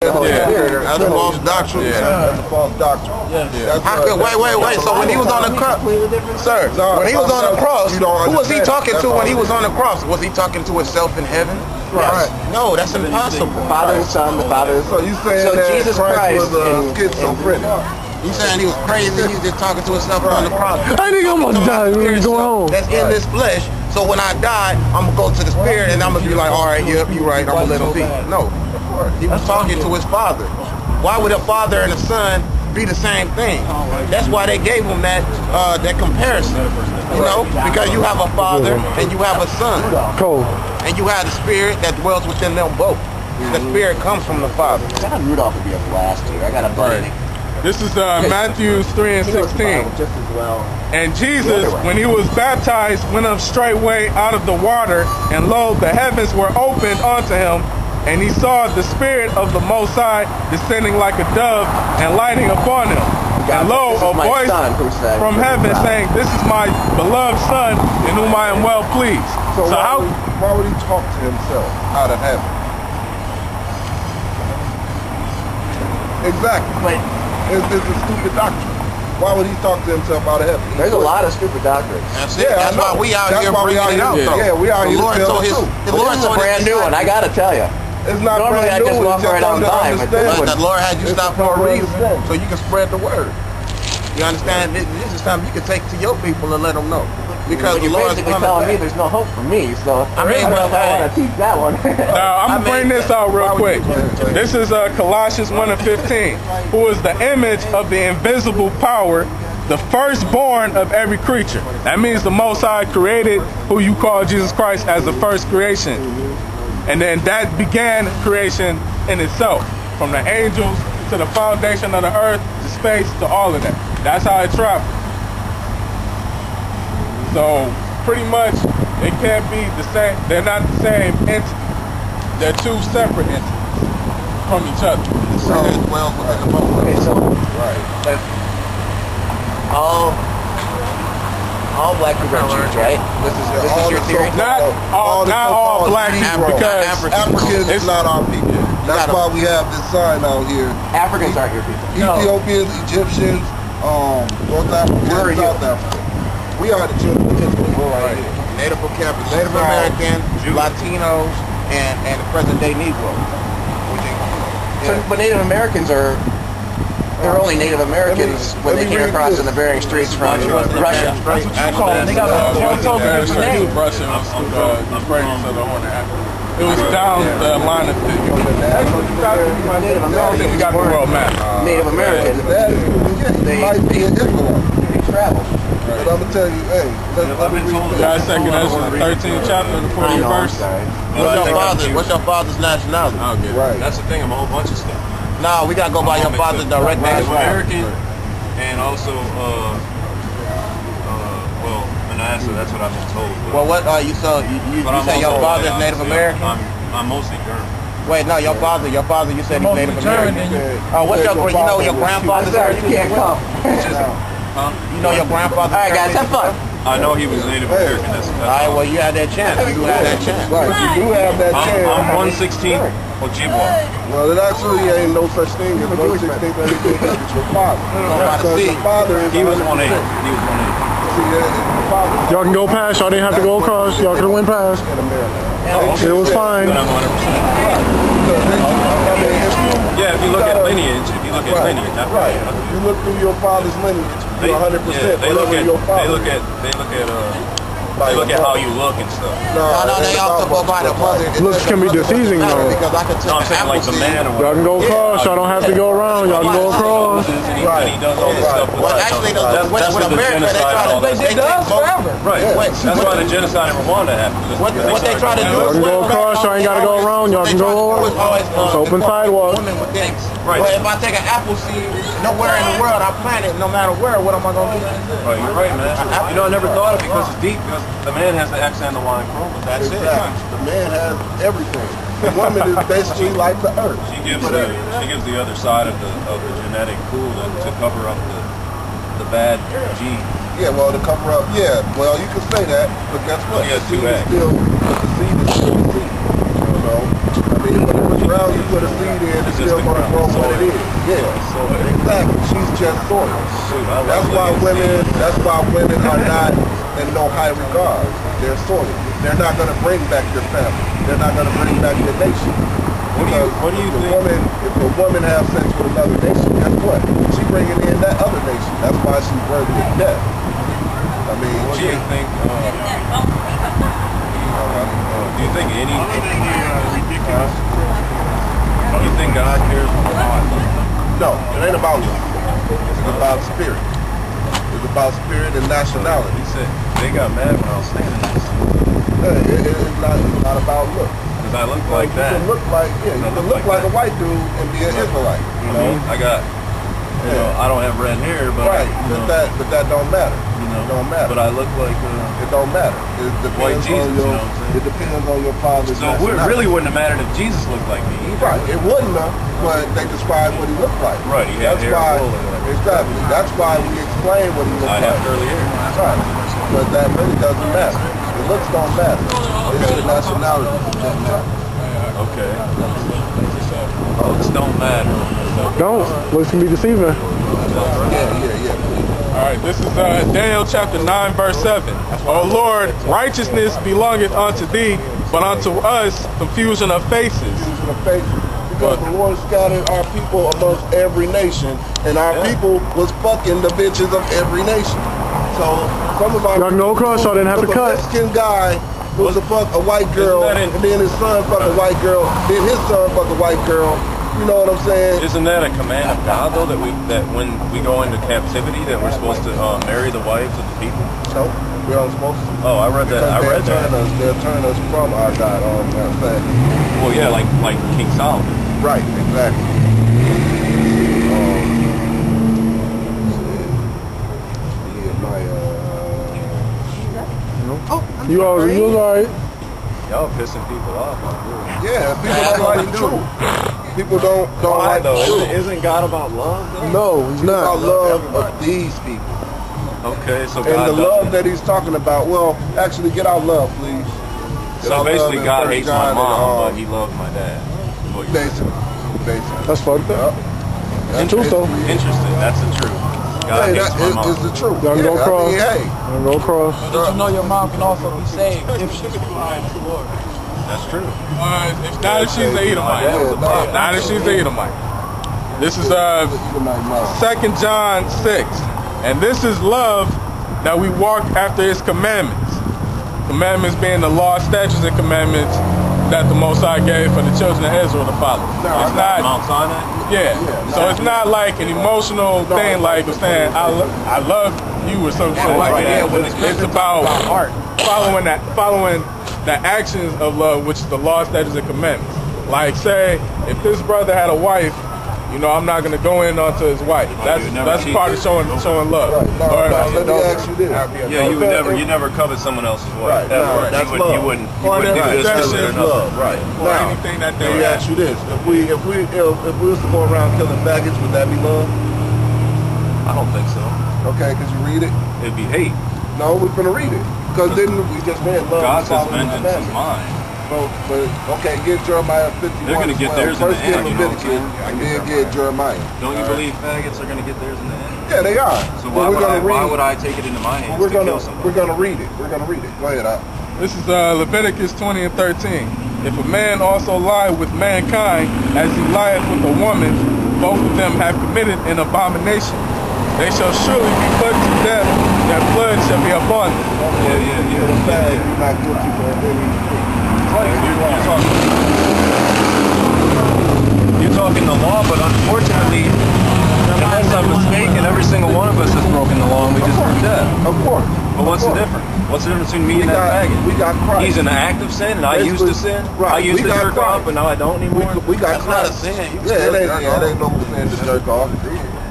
That's a false doctrine. That's a false doctrine. Wait. So when he was on the cross, sir, when he was on the cross, who was he talking to when he was on the cross? Was he talking to himself in heaven? Right. No, that's impossible. Father and Son, the Father. So you saying that Jesus Christ was schizophrenic? You saying he was crazy? He was just talking to himself on the cross. I think I'm gonna die when we go home. That's in this flesh. So when I die, I'm gonna go to the spirit and I'm gonna be like, all right, yep, you're right. I'm gonna let him be. No, he was talking to his father. Why would a father and a son be the same thing? That's why they gave him that comparison. You know, because you have a father and you have a son. Cool. And you have the spirit that dwells within them both. The spirit comes from the Father. John Rudolph would be a blast here. I got a buddy. This is Matthew 3 and 16. And Jesus, when he was baptized, went up straightway out of the water, and lo, the heavens were opened unto him, and he saw the Spirit of the Most High descending like a dove and lighting upon him. And lo, a voice from heaven saying, "This is my beloved Son, in whom I am well pleased." So why would he talk to himself out of heaven? Exactly. It's a stupid doctrine. Why would he talk to himself out of heaven? There's a lot of stupid doctrines. That's it. That's why we out here bringing it out. Yeah, we out here to tell the truth. The Lord's a brand new one, I gotta tell you. It's not normally brand I just new, walk right on by, but the Lord had you stop for a reason, so you can spread the word. You understand? This is something you can take to your people and let them know. Because you're basically telling me there's no hope for me, so I want to teach that one. Now, I'm going to bring this out real quick. This is Colossians 1 and 15, who is the image of the invisible power, the firstborn of every creature. That means the Most High created who you call Jesus Christ as the first creation. And then that began creation in itself, from the angels to the foundation of the earth, to space, to all of that. That's how it traveled. So pretty much it can't be the same. They're not the same entity. They're two separate entities from each other. Okay, so all black people are Jews, right? This is your theory. Not all black people, because Africans is not our people. That's why we have this sign out here. Africans aren't your people. Ethiopians, Egyptians, North Africans, South Africa. We are the children of Israel right here. Native American, Latinos, and the present day Negro. But Native Americans they're only Native Americans when they came across in the Bering Straits from Russia. That's what you call them. They got a totally different name. Russia was the greatest of the Horn of Africa. It was down the line of the we got the world map. Native American. They travel. But I'm gonna tell you, hey, let me read God's second Ezra, 13th chapter, the 40th verse. What's your father's nationality? Right. That's the thing. I'm a whole bunch of stuff. No, we gotta go by your father's direct Native nationality. American, and also, well, Manasseh. That's what I've been told. Well, what are you? So you say your father's Native American? I'm mostly German. Wait, no, your father. You said he's Native American. What's your? You know your grandfather's? You can't come. You know your grandfather. All right, guys, have fun. I know he was Native American. That's all right. Well, you had that chance. You do have that chance. Right, you do have that chance. I'm 1/16 Ojibwa. Well, it actually ain't no such thing as 1/16 anything. It's your father. So your father is. He was 1/8. He was 1/8. Y'all can go past. Y'all didn't have to go across. Y'all could have went past. It was fine. Yeah, if you look at lineage, that's right. If you look through your father's lineage, you're 100%. They look at how you look and stuff. No, they also go by the mother. Looks can be deceiving though. Because I can tell I'm saying like the man or Y'all can go across. Y'all don't have to go around. Y'all can go across. Right. He does all this stuff. Well, actually, that's with America, they try to They did us forever. Right. That's why the genocide in Rwanda happened. What they try to do Y'all is can go across. Y'all ain't got to go around. Y'all can go over. It's open sidewalk. Right. Well, if I take an apple seed, nowhere in the world I plant it, no matter where, what am I going to do? Right, you're right, man. You know, I never thought of it because it's deep, because the man has the X and the Y chromosome. That's it. The man has everything. The woman is basically like the earth. She gives the other side of the genetic pool to cover up the bad gene. Yeah, well, to cover up, well, you can say that, but guess what? He has two eggs. The seed is still the seed. You know, I mean, but ground you put a seed in, it's still going to grow what it is. Yeah, exactly. She's just soil. That's why women are not in no high regard. They're soil. They're not going to bring back your family. They're not going to bring back your nation. What do you think? If a woman has sex with another nation, guess what? She's bringing in that other nation. That's why she's worthy of death. I mean, What do you think? Do you think any? Do you think God cares about God? no, it ain't about love. It's about spirit. It's about spirit and nationality. He said they got mad when I was saying this. It's not about look. Because I look like You that. can look like, you can look like a white dude and be an Israelite. You know, I got, I don't have red hair, but right? But that don't matter. It don't matter. But I look like It don't matter. It depends White Jesus, on your. you know what I'm saying? It depends on your father's. So it really wouldn't have mattered if Jesus looked like me either. Right. It wouldn't have, but they describe what he looked like. Right, he had That's hair why. and wool and whatever. Exactly. That's why we explain what he looked I like. have curly hair. Right. But that really doesn't matter. The looks don't matter. It's the nationality that matters. Okay. Looks don't matter. Don't. Looks can be deceiving. Yeah. All right, this is Daniel chapter 9, verse 7. O Lord, righteousness belongeth unto thee, but unto us confusion of faces. Using the faith. Because the Lord scattered our people amongst every nation, and our people was fucking the bitches of every nation. So some of our Y'all can go across, y'all didn't have to was cut. A Mexican guy was to fuck a white girl, and then his son fuck a white girl, then his son fuck a white girl. You know what I'm saying? Isn't that a command of God though, that when we go into captivity that we're supposed to marry the wives of the people? No, we aren't supposed to. Oh, I read that. I read that. They'll turn us from our God. Matter of fact. Well, yeah, like King Solomon. Right, exactly. You was all right. Y'all pissing people off. Yeah, people don't like the truth. People don't Why like the though? truth. Isn't God about love though? No, he's It's about not. love of these people. Okay, so And God the love doesn't. that he's talking about, well, actually get out love, please. Get So out basically, love in God 1 hates my John mom, and, but he loves my dad. Is what you're saying. Basically. That's fucked up. That's truth, though. basically it. Interesting. That's the truth. God Hey, hates that my mom. is the truth. Y'all go across. hey, Y'all go across. Did you know your mom can also be saved if she's compliant to the Lord? That's true. Not if she's an Edomite. Not if she's an Edomite. This is 2 John 6. And this is love, that we walk after his commandments. Commandments being the law, statutes, and commandments that the Most High gave for the children of Israel to follow. It's not, Mount Sinai? yeah. So it's not like an emotional thing like saying, I love you or some shit like that. It's about following the actions of love, which is the law, statutes, and commandments. Like say, if this brother had a wife, you know, I'm not gonna go in onto his wife. That's part of showing love. Let me ask you this. Yeah, you never covet someone else's wife. Right. Ever. That's You love. wouldn't Part do of this that to is another. love. Right. Or Now, anything that let they me ask you this. If we was to go around killing faggots, would that be love? I don't think so. Okay, because you read it? It'd be hate. No, we're gonna read it. Because didn't we just read love? God is says following the vengeance is commandments. mine. But okay, get Jeremiah 51. They're gonna get theirs in First the get end, you know what I'm Leviticus, saying? and then get Jeremiah. Don't you believe faggots are going to get theirs in the end? Yeah, they are. So But why would I take it into my hands We're to gonna kill somebody? we're gonna read it. We're gonna read it. Go ahead, Al. This is Leviticus 20 and 13. If a man also lie with mankind as he lieth with a woman, both of them have committed an abomination. They shall surely be put to death. Their blood shall be upon them. Yeah. You're not guilty for any. You're talking the law, but unfortunately, unless I'm mistaken, every single one of us has broken the law and we just proved that. Of course. But what's the difference? What's the difference between me and that faggot? We got Christ. He's in the act of sin, and I used to sin. Right. I used We to got jerk off, Christ. but now I don't anymore. We got That's not a Christ. sin. Yeah, it ain't no sin to jerk off.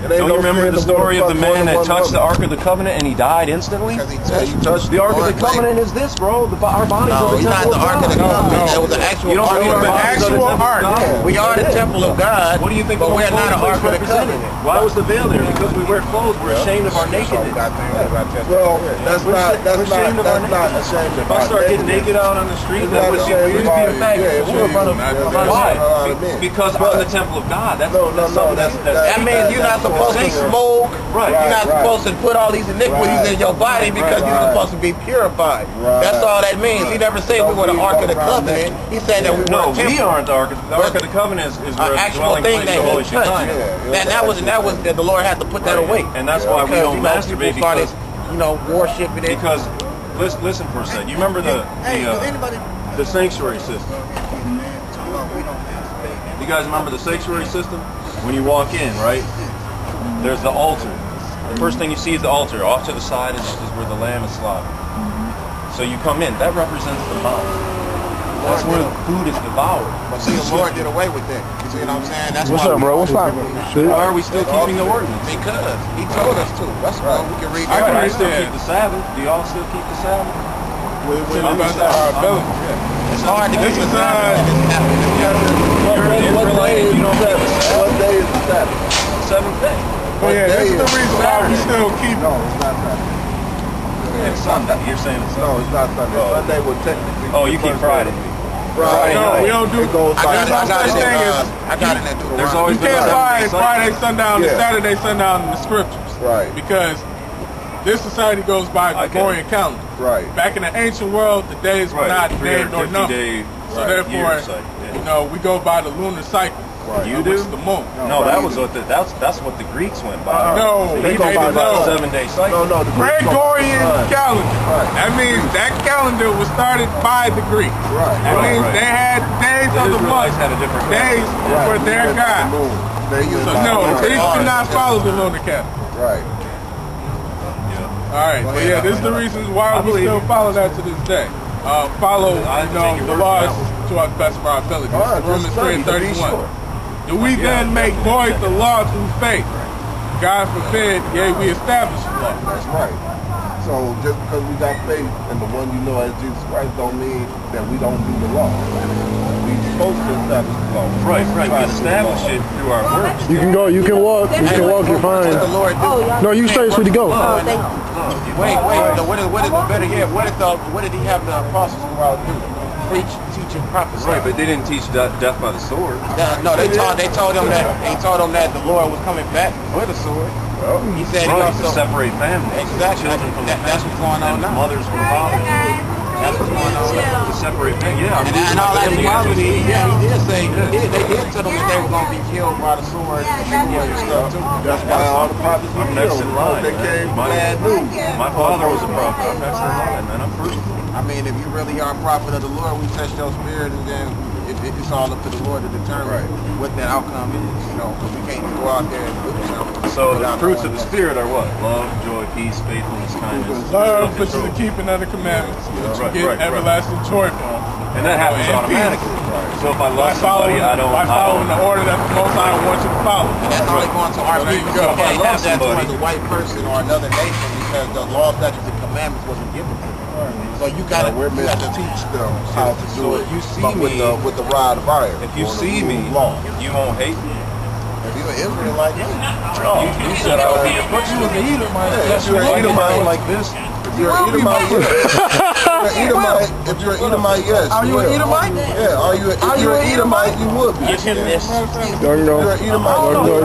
Don't you remember the story of the man that touched the Ark of the Covenant and he died instantly? Because he touched The Ark of the Covenant is this, bro. Our bodies No, are the he's not temple the of Ark of the God. Covenant. That was the actual You don't Ark believe of the the actual Covenant. We are the temple of God. What do you think? But the we're not an Holy Ark of the Place represented? Covenant. Why was the veil there? Because we wear clothes. We're ashamed of our nakedness. Well, that's not ashamed of If I start getting naked out on the street, that would be ashamed a of fact. Why? Why? Because I'm the temple of God. That's That means you're not supposed to smoke. Right. You're not supposed to put all these iniquities in your body because you're supposed to be purified. That's all that means. He never said we were the Ark of the Covenant. He said that we were No, a temple. we aren't the Ark. The Ark of the Covenant is An where the actual dwelling thing place of that the Holy he touched. Shekinah. That was that the Lord had to put that away. And that's why we don't masturbate, people started, worshiping it. because listen for a second. You remember the sanctuary system? You guys remember the sanctuary system? When you walk in, right? There's the altar. The first thing you see is the altar. Off to the side is where the lamb is slaughtered. So you come in. That represents the mouth. That's where the food is devoured. But see, the Lord did away with that. You see what I'm saying? That's What's why up, bro? What's up? Why are we still keeping the ordinance? Because He told us to. That's why we can read All right, I that. still keep the Sabbath. Do y'all still keep the Sabbath? It's hard to This keep is, the Sabbath. You're an Israelite and you don't have the Sabbath. What day is the Sabbath? Seventh day. But yeah, this is the reason why we still keep it. No, it's not Saturday. It's Sunday. You're saying it's No, Sunday. it's not Sunday. Sunday will technically. Oh, you keep Friday. Friday. No, we don't do. It goes I got by. it. I got it. Such thing as- I got it in that There's Deuteronomy. always You can't find Friday sundown Yeah. and Saturday sundown in the scriptures. Right. Because this society goes by Gregorian calendar. Right. Back in the ancient world, the days were not named or numbered. 350-day So therefore, we go by the lunar cycle. Right. You which do? is the moon. No, that was what that's what the Greeks went by. No, They they go by didn't the know. 7-day cycle. No, the Gregorian calendar. Right. That means that calendar was started by the Greeks. Right. That Right, means right. they had days The of the month, Israelites had a different days for their God. They use So no, the Greeks did not follow the lunar calendar. Right. All right, but yeah, this is the reasons why we still follow that to this day. Follow, the laws to our best of our ability. Romans 3:31. Do we then make void the law through faith? God forbid, yea, we establish the law. That's right. So just because we got faith in the one you know as Jesus Christ don't mean that we don't do the law. We supposed to establish the law. Right. We establish it through our works. You can go. You can walk. You can walk. You're What the fine. Lord do? No, you straight. Free to go. Wait. No, what is better yet? What did He have the apostles go out and do? Preach, teach, and prophesy. Right, but they didn't teach death by the sword. No, they told them that the Lord was coming back with a sword. He said Right, he to also separate families. exactly. Children from That's what's going on and now. mothers from fathers. That's what's going on now. To separate families. Yeah. And all that prophecy, he did say they did tell them that they were going to be killed by the sword and stuff too. That's why all the prophets were I'm next killed. in line. They came My- bad news. My father was a prophet. I'm next in line, man. I'm first. I mean, if you really are a prophet of the Lord, we test your spirit, and then it's all up to the Lord to determine what that outcome is. Because we can't go out there and do something. So the without fruits of knowing the that. Spirit are what? Love, joy, peace, faithfulness, kindness, Love, which is self-control. the keeping of the commandments, that you get Right. everlasting joy from. And that happens And automatically. peace. So if I By love somebody, following, following the order that the Most High wants you to follow. And that's only going to our There you people. go. So you can't If I love have that somebody- towards a white person or another nation because the law, statutes, and commandments wasn't given to them. So you gotta, We're you meant gotta to teach them how to do So it. if you see but me- with the rod of iron. If you or the see rule me, of law. you won't hate me. If you're an Israelite, You said I would be a butcher. You was an Edomite. Yeah, That's if you're what an you Edomite like this. If you're an Edomite, yes. If you're an Edomite, yes. Are you an yeah. Edomite? Yeah. If you're an Edomite, you would be. Don't If go. you're an Edomite, Don't go.